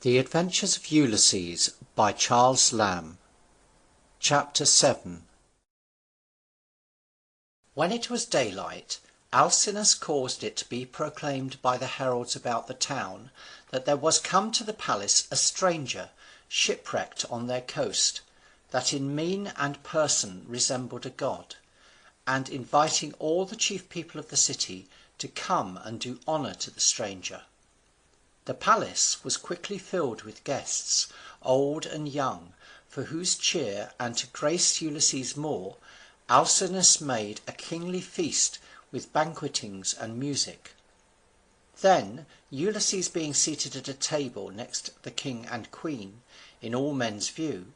The Adventures of Ulysses by Charles Lamb. Chapter 7. When it was daylight, Alcinous caused it to be proclaimed by the heralds about the town that there was come to the palace a stranger, shipwrecked on their coast, that in mien and person resembled a god, and inviting all the chief people of the city to come and do honour to the stranger. The palace was quickly filled with guests, old and young, for whose cheer, and to grace Ulysses more, Alcinous made a kingly feast with banquetings and music. Then, Ulysses being seated at a table next the king and queen, in all men's view,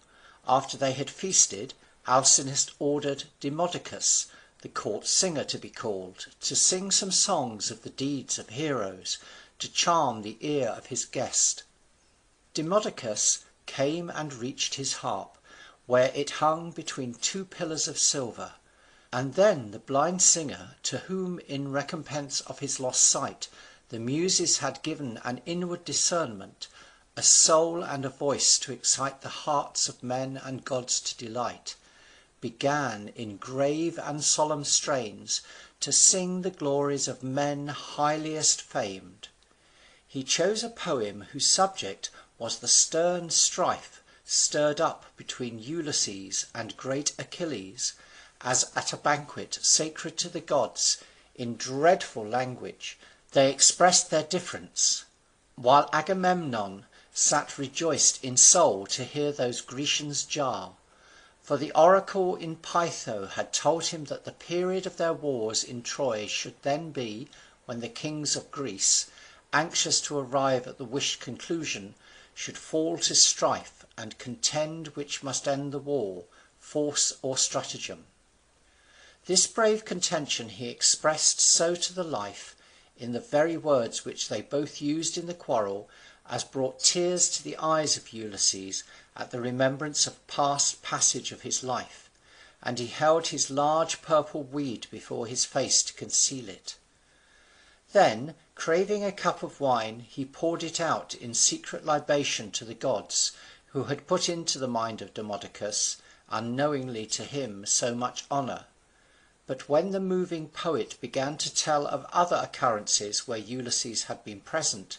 after they had feasted, Alcinous ordered Demodocus, the court singer, to be called, to sing some songs of the deeds of heroes, to charm the ear of his guest. Demodocus came and reached his harp, where it hung between two pillars of silver, and then the blind singer, to whom in recompense of his lost sight the Muses had given an inward discernment, a soul and a voice to excite the hearts of men and gods to delight, began in grave and solemn strains to sing the glories of men highliest famed. He chose a poem whose subject was the stern strife stirred up between Ulysses and great Achilles, as at a banquet sacred to the gods, in dreadful language they expressed their difference, while Agamemnon sat rejoiced in soul to hear those Grecians jar. For the oracle in Pytho had told him that the period of their wars in Troy should then be when the kings of Greece, anxious to arrive at the wished conclusion, should fall to strife and contend which must end the war, force or stratagem. This brave contention he expressed so to the life, in the very words which they both used in the quarrel, as brought tears to the eyes of Ulysses at the remembrance of past passage of his life, and he held his large purple weed before his face to conceal it. Then, craving a cup of wine, he poured it out in secret libation to the gods, who had put into the mind of Demodocus, unknowingly to him, so much honour. But when the moving poet began to tell of other occurrences where Ulysses had been present,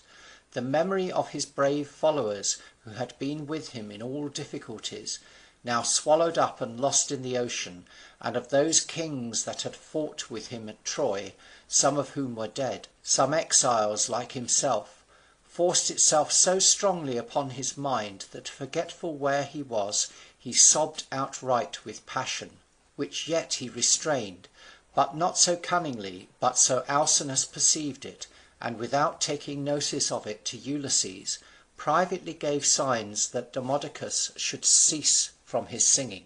the memory of his brave followers who had been with him in all difficulties, now swallowed up and lost in the ocean, and of those kings that had fought with him at Troy, some of whom were dead, some exiles like himself, forced itself so strongly upon his mind that, forgetful where he was, he sobbed outright with passion, which yet he restrained, but not so cunningly but so Alcinous perceived it, and without taking notice of it to Ulysses, privately gave signs that Demodocus should cease from his singing.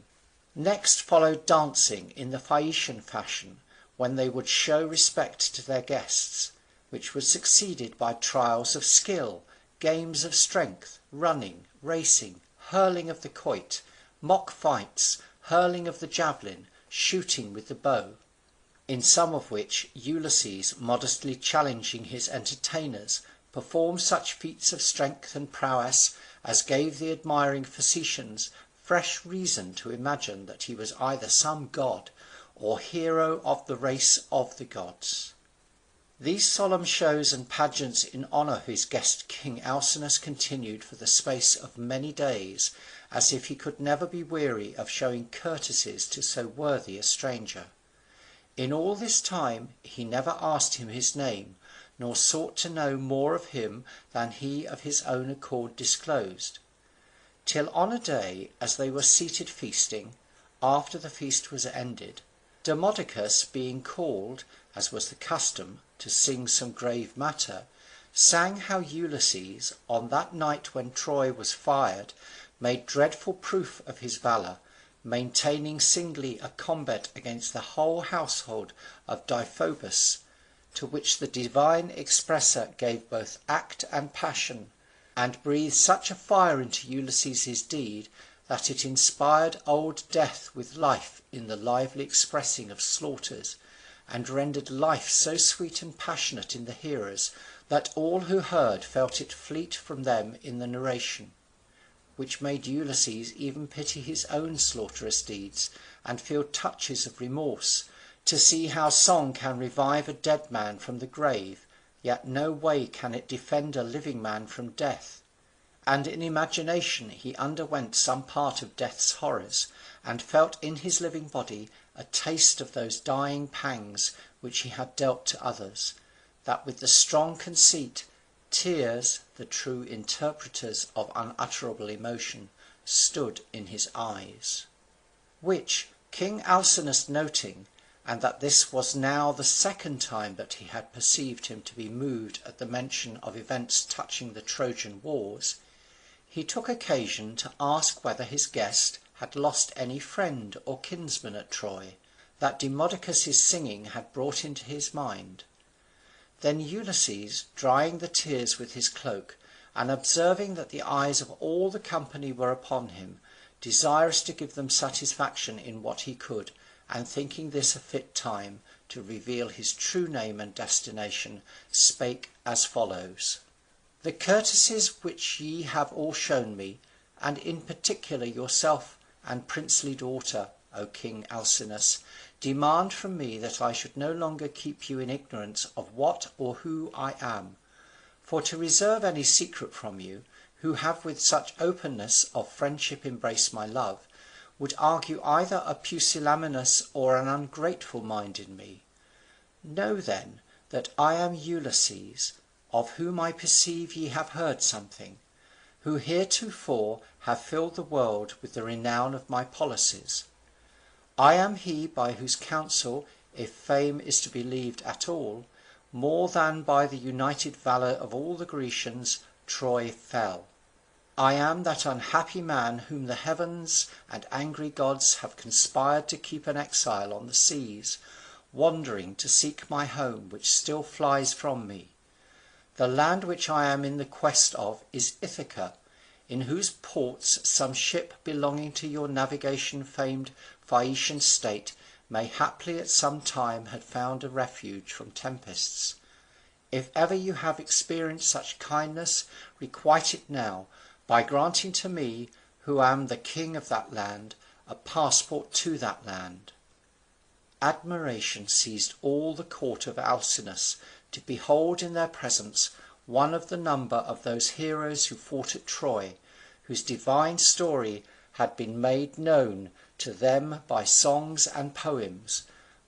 Next followed dancing in the Phaeacian fashion, when they would show respect to their guests, which was succeeded by trials of skill, games of strength, running, racing, hurling of the quoit, mock fights, hurling of the javelin, shooting with the bow, in some of which Ulysses, modestly challenging his entertainers, performed such feats of strength and prowess as gave the admiring Phaeacians fresh reason to imagine that he was either some god, or hero of the race of the gods. These solemn shows and pageants in honour of his guest king Alcinous continued for the space of many days, as if he could never be weary of showing courtesies to so worthy a stranger. In all this time he never asked him his name, nor sought to know more of him than he of his own accord disclosed, till on a day, as they were seated feasting, after the feast was ended, Demodocus being called, as was the custom, to sing some grave matter, sang how Ulysses, on that night when Troy was fired, made dreadful proof of his valour, maintaining singly a combat against the whole household of Deiphobus, to which the divine expresser gave both act and passion, and breathed such a fire into Ulysses's deed that it inspired old Death with life in the lively expressing of slaughters, and rendered life so sweet and passionate in the hearers that all who heard felt it fleet from them in the narration, which made Ulysses even pity his own slaughterous deeds, and feel touches of remorse, to see how song can revive a dead man from the grave, yet no way can it defend a living man from death. And in imagination he underwent some part of death's horrors, and felt in his living body a taste of those dying pangs which he had dealt to others, that with the strong conceit, tears, the true interpreters of unutterable emotion, stood in his eyes. Which King Alcinous noting, and that this was now the second time that he had perceived him to be moved at the mention of events touching the Trojan wars, he took occasion to ask whether his guest had lost any friend or kinsman at Troy, that Demodocus's singing had brought into his mind. Then Ulysses, drying the tears with his cloak, and observing that the eyes of all the company were upon him, desirous to give them satisfaction in what he could, and thinking this a fit time to reveal his true name and destination, spake as follows: The courtesies which ye have all shown me, and in particular yourself and princely daughter, O King Alcinous, demand from me that I should no longer keep you in ignorance of what or who I am. For to reserve any secret from you, who have with such openness of friendship embraced my love, would argue either a pusillanimous or an ungrateful mind in me. Know then that I am Ulysses, of whom I perceive ye have heard something, who heretofore have filled the world with the renown of my policies. I am he by whose counsel, if fame is to be believed at all, more than by the united valour of all the Grecians, Troy fell. I am that unhappy man whom the heavens and angry gods have conspired to keep an exile on the seas, wandering to seek my home which still flies from me. The land which I am in the quest of is Ithaca, in whose ports some ship belonging to your navigation famed Phaeacian state may haply at some time had found a refuge from tempests. If ever you have experienced such kindness, requite it now, by granting to me, who am the king of that land, a passport to that land. Admiration seized all the court of Alcinous to behold in their presence one of the number of those heroes who fought at Troy, whose divine story had been made known to them by songs and poems,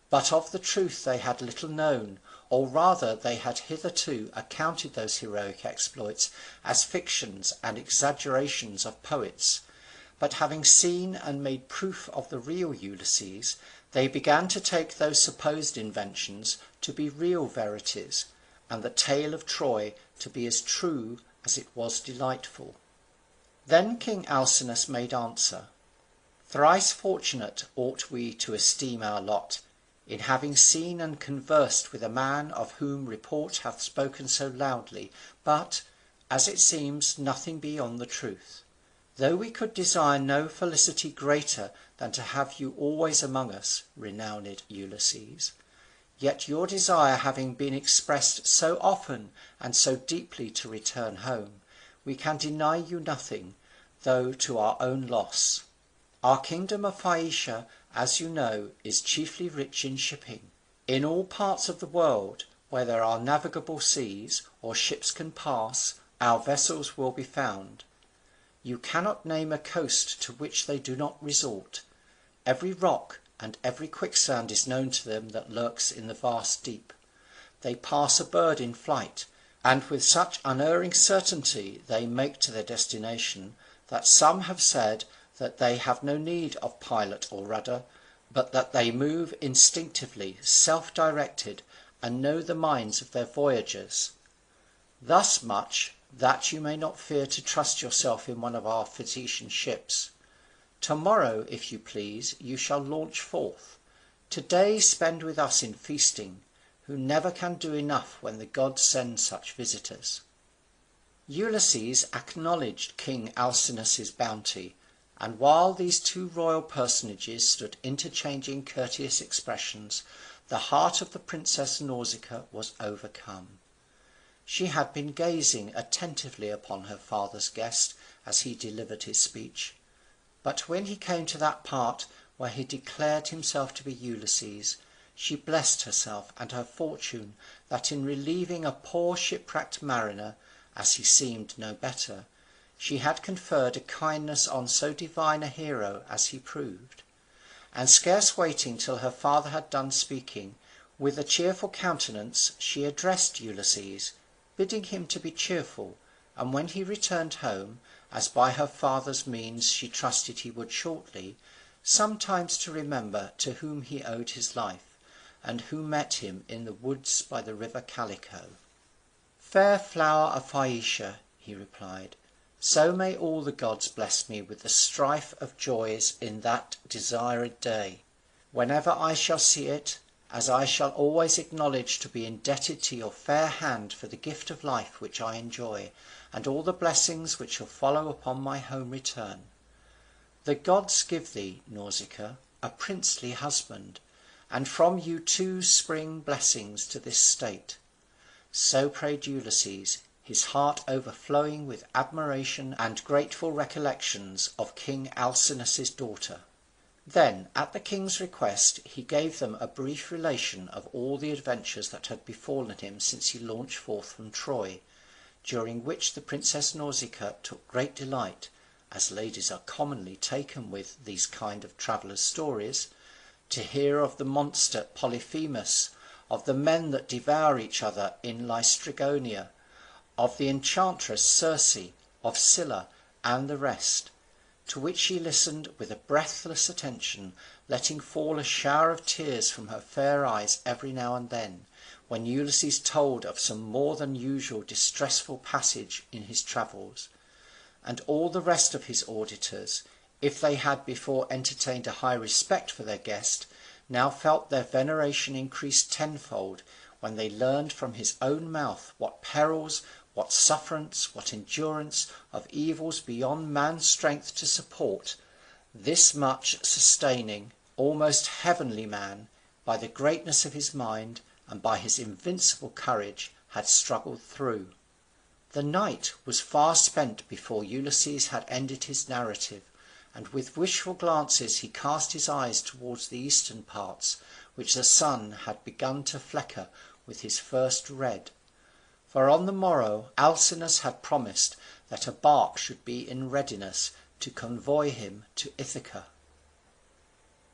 but of the truth they had little known, or rather they had hitherto accounted those heroic exploits as fictions and exaggerations of poets. But having seen and made proof of the real Ulysses, they began to take those supposed inventions to be real verities, and the tale of Troy to be as true as it was delightful. Then King Alcinous made answer: Thrice fortunate ought we to esteem our lot, in having seen and conversed with a man of whom report hath spoken so loudly, but, as it seems, nothing beyond the truth. Though we could desire no felicity greater than to have you always among us, renowned Ulysses, yet your desire having been expressed so often and so deeply to return home, we can deny you nothing, though to our own loss. Our kingdom of Phaeacia, as you know, is chiefly rich in shipping. In all parts of the world where there are navigable seas, or ships can pass, our vessels will be found. You cannot name a coast to which they do not resort. Every rock and every quicksand is known to them that lurks in the vast deep. They pass a bird in flight, and with such unerring certainty they make to their destination, that some have said that they have no need of pilot or rudder, but that they move instinctively, self-directed, and know the minds of their voyagers. Thus much, that you may not fear to trust yourself in one of our Phaeacian ships. To-morrow, if you please, you shall launch forth. To-day spend with us in feasting, who never can do enough when the gods send such visitors. Ulysses acknowledged King Alcinous's bounty, and while these two royal personages stood interchanging courteous expressions, the heart of the princess Nausicaa was overcome. She had been gazing attentively upon her father's guest as he delivered his speech, but when he came to that part where he declared himself to be Ulysses, she blessed herself and her fortune that in relieving a poor shipwrecked mariner, as he seemed no better, she had conferred a kindness on so divine a hero as he proved. And scarce waiting till her father had done speaking, with a cheerful countenance she addressed Ulysses, bidding him to be cheerful, and when he returned home, as by her father's means she trusted he would shortly, sometimes to remember to whom he owed his life, and who met him in the woods by the river Calico. "Fair flower of Phaeacia," he replied, "so may all the gods bless me with the strife of joys in that desired day. Whenever I shall see it, as I shall always acknowledge to be indebted to your fair hand for the gift of life which I enjoy, and all the blessings which shall follow upon my home return. The gods give thee, Nausicaa, a princely husband, and from you too spring blessings to this state." So prayed Ulysses, his heart overflowing with admiration and grateful recollections of King Alcinous's daughter. Then, at the king's request, he gave them a brief relation of all the adventures that had befallen him since he launched forth from Troy, during which the Princess Nausicaa took great delight, as ladies are commonly taken with these kind of travellers' stories, to hear of the monster Polyphemus, of the men that devour each other in Laestrygonia, of the enchantress Circe, of Scylla, and the rest, to which she listened with a breathless attention, letting fall a shower of tears from her fair eyes every now and then, when Ulysses told of some more than usual distressful passage in his travels. And all the rest of his auditors, if they had before entertained a high respect for their guest, now felt their veneration increased tenfold when they learned from his own mouth what perils, what sufferance, what endurance of evils beyond man's strength to support, this much sustaining, almost heavenly man, by the greatness of his mind and by his invincible courage, had struggled through. The night was far spent before Ulysses had ended his narrative, and with wishful glances he cast his eyes towards the eastern parts, which the sun had begun to flecker with his first red. For on the morrow Alcinous had promised that a bark should be in readiness to convoy him to Ithaca.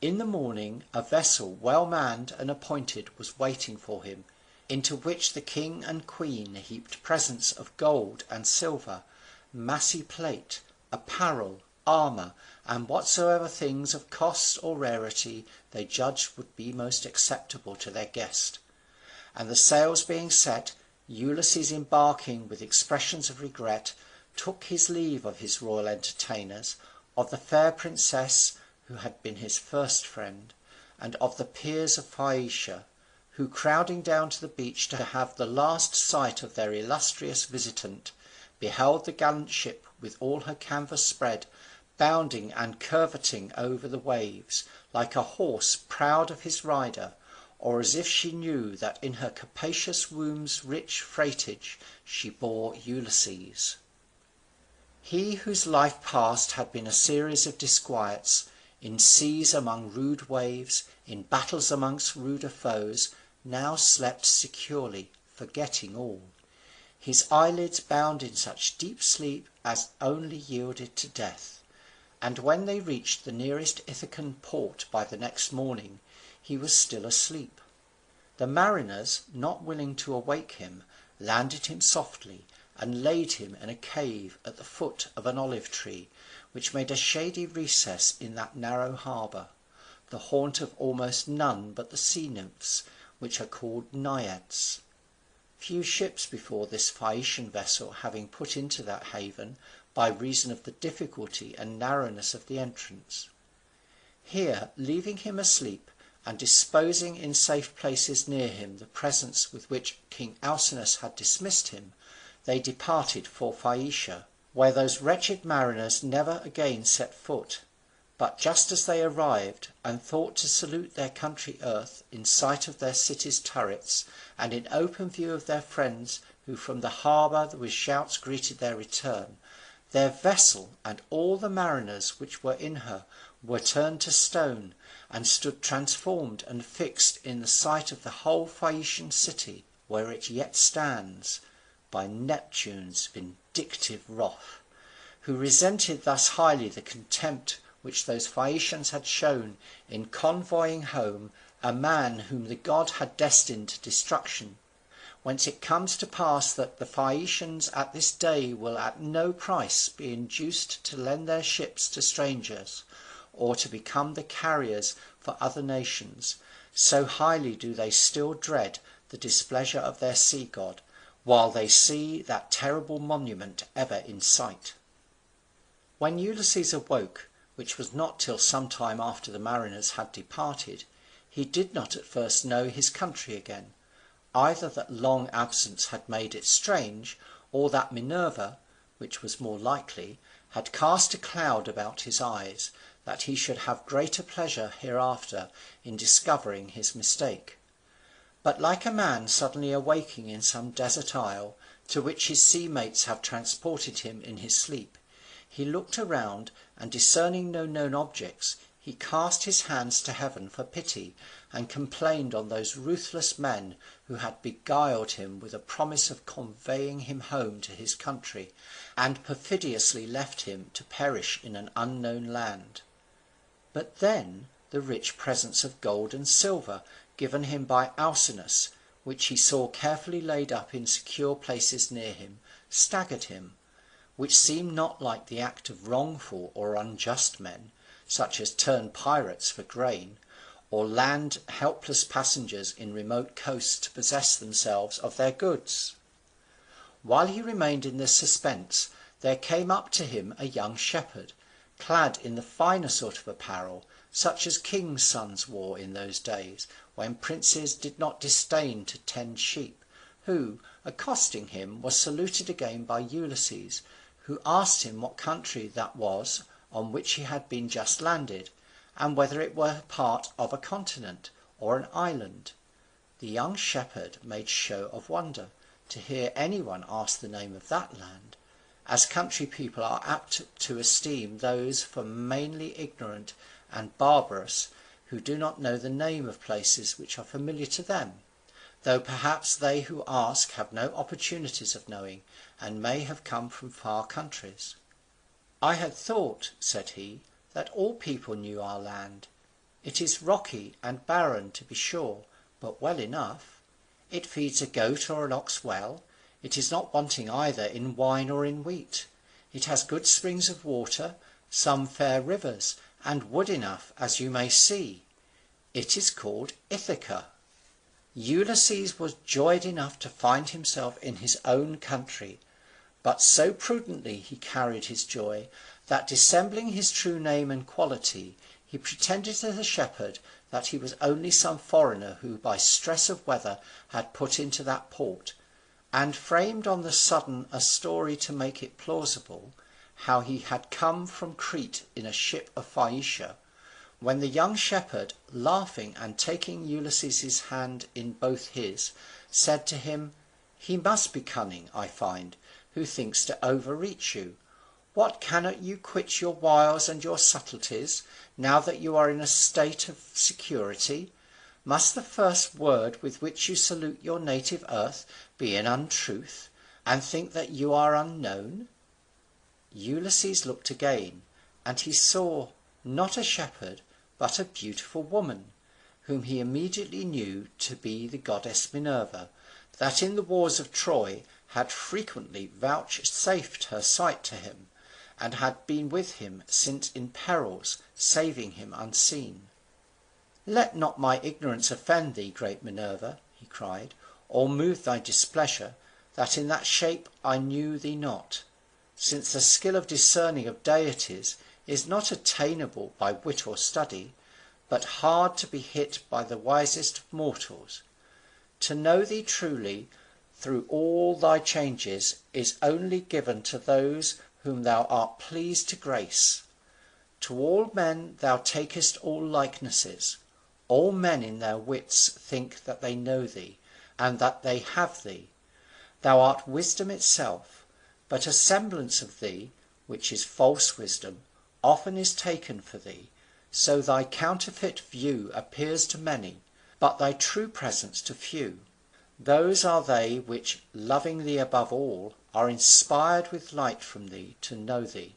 In the morning a vessel well manned and appointed was waiting for him, into which the king and queen heaped presents of gold and silver, massy plate, apparel, armour, and whatsoever things of cost or rarity they judged would be most acceptable to their guest. And the sails being set, Ulysses, embarking with expressions of regret, took his leave of his royal entertainers, of the fair princess who had been his first friend, and of the peers of Phaeacia, who, crowding down to the beach to have the last sight of their illustrious visitant, beheld the gallant ship with all her canvas spread, bounding and curveting over the waves, like a horse proud of his rider, or as if she knew that in her capacious womb's rich freightage she bore Ulysses. He whose life past had been a series of disquiets, in seas among rude waves, in battles amongst ruder foes, now slept securely, forgetting all. His eyelids bound in such deep sleep as only yielded to death, and when they reached the nearest Ithacan port by the next morning, he was still asleep. The mariners, not willing to awake him, landed him softly, and laid him in a cave at the foot of an olive tree, which made a shady recess in that narrow harbour, the haunt of almost none but the sea nymphs, which are called Naiads. Few ships before this Phaeacian vessel having put into that haven, by reason of the difficulty and narrowness of the entrance. Here, leaving him asleep, and disposing in safe places near him the presents with which King Alcinous had dismissed him, they departed for Phaeacia, where those wretched mariners never again set foot. But just as they arrived, and thought to salute their country earth in sight of their city's turrets, and in open view of their friends who from the harbour with shouts greeted their return, their vessel and all the mariners which were in her were turned to stone, and stood transformed and fixed in the sight of the whole Phaeacian city, where it yet stands, by Neptune's vindictive wrath, who resented thus highly the contempt which those Phaeacians had shown in convoying home a man whom the god had destined to destruction. Whence it comes to pass that the Phaeacians at this day will at no price be induced to lend their ships to strangers, or to become the carriers for other nations, so highly do they still dread the displeasure of their sea god, while they see that terrible monument ever in sight. When Ulysses awoke, which was not till some time after the mariners had departed, he did not at first know his country again, either that long absence had made it strange, or that Minerva, which was more likely, had cast a cloud about his eyes, that he should have greater pleasure hereafter in discovering his mistake. But like a man suddenly awaking in some desert isle, to which his sea mates have transported him in his sleep, he looked around, and discerning no known objects, he cast his hands to heaven for pity, and complained on those ruthless men who had beguiled him with a promise of conveying him home to his country, and perfidiously left him to perish in an unknown land. But then the rich presents of gold and silver given him by Alcinous, which he saw carefully laid up in secure places near him, staggered him, which seemed not like the act of wrongful or unjust men, such as turn pirates for grain, or land helpless passengers in remote coasts to possess themselves of their goods. While he remained in this suspense, there came up to him a young shepherd, clad in the finer sort of apparel, such as kings' sons wore in those days, when princes did not disdain to tend sheep, who, accosting him, was saluted again by Ulysses, who asked him what country that was on which he had been just landed, and whether it were part of a continent or an island. The young shepherd made show of wonder to hear any one ask the name of that land, as country people are apt to esteem those for mainly ignorant and barbarous who do not know the name of places which are familiar to them, though perhaps they who ask have no opportunities of knowing, and may have come from far countries. I had thought, said he, that all people knew our land. It is rocky and barren, to be sure, but well enough. It feeds a goat or an ox well. It is not wanting either in wine or in wheat. It has good springs of water, some fair rivers, and wood enough, as you may see. It is called Ithaca. Ulysses was joyed enough to find himself in his own country, but so prudently he carried his joy, that dissembling his true name and quality, he pretended to the shepherd that he was only some foreigner who by stress of weather had put into that port, and framed on the sudden a story to make it plausible, how he had come from Crete in a ship of Phaeacia, when the young shepherd, laughing and taking Ulysses's hand in both his, said to him, "He must be cunning, I find, who thinks to overreach you. What, cannot you quit your wiles and your subtleties, now that you are in a state of security? Must the first word with which you salute your native earth be an untruth, and think that you are unknown?" Ulysses looked again, and he saw not a shepherd, but a beautiful woman, whom he immediately knew to be the goddess Minerva, that in the wars of Troy had frequently vouchsafed her sight to him, and had been with him since in perils, saving him unseen. "Let not my ignorance offend thee, great Minerva," he cried, "or move thy displeasure, that in that shape I knew thee not, since the skill of discerning of deities is not attainable by wit or study, but hard to be hit by the wisest of mortals. To know thee truly through all thy changes is only given to those whom thou art pleased to grace. To all men thou takest all likenesses. All men in their wits think that they know thee, and that they have thee. Thou art wisdom itself, but a semblance of thee, which is false wisdom, often is taken for thee, so thy counterfeit view appears to many, but thy true presence to few. Those are they which, loving thee above all, are inspired with light from thee to know thee.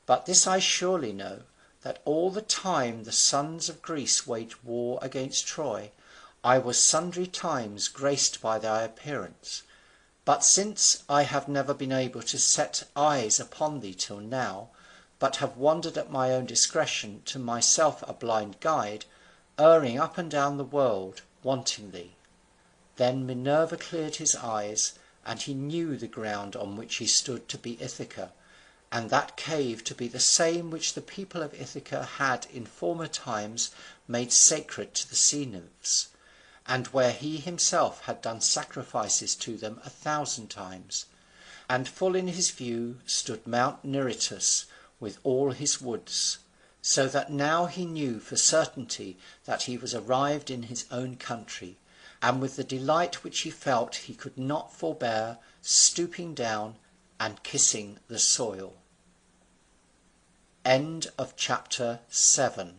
But this I surely know, that all the time the sons of Greece waged war against Troy, I was sundry times graced by thy appearance. But since I have never been able to set eyes upon thee till now, but have wandered at my own discretion, to myself a blind guide, erring up and down the world, wanting thee. Then Minerva cleared his eyes, and he knew the ground on which he stood to be Ithaca, and that cave to be the same which the people of Ithaca had in former times made sacred to the sea nymphs, and where he himself had done sacrifices to them 1,000 times. And full in his view stood Mount Neritus with all his woods, so that now he knew for certainty that he was arrived in his own country, and with the delight which he felt he could not forbear stooping down and kissing the soil. End of chapter 7.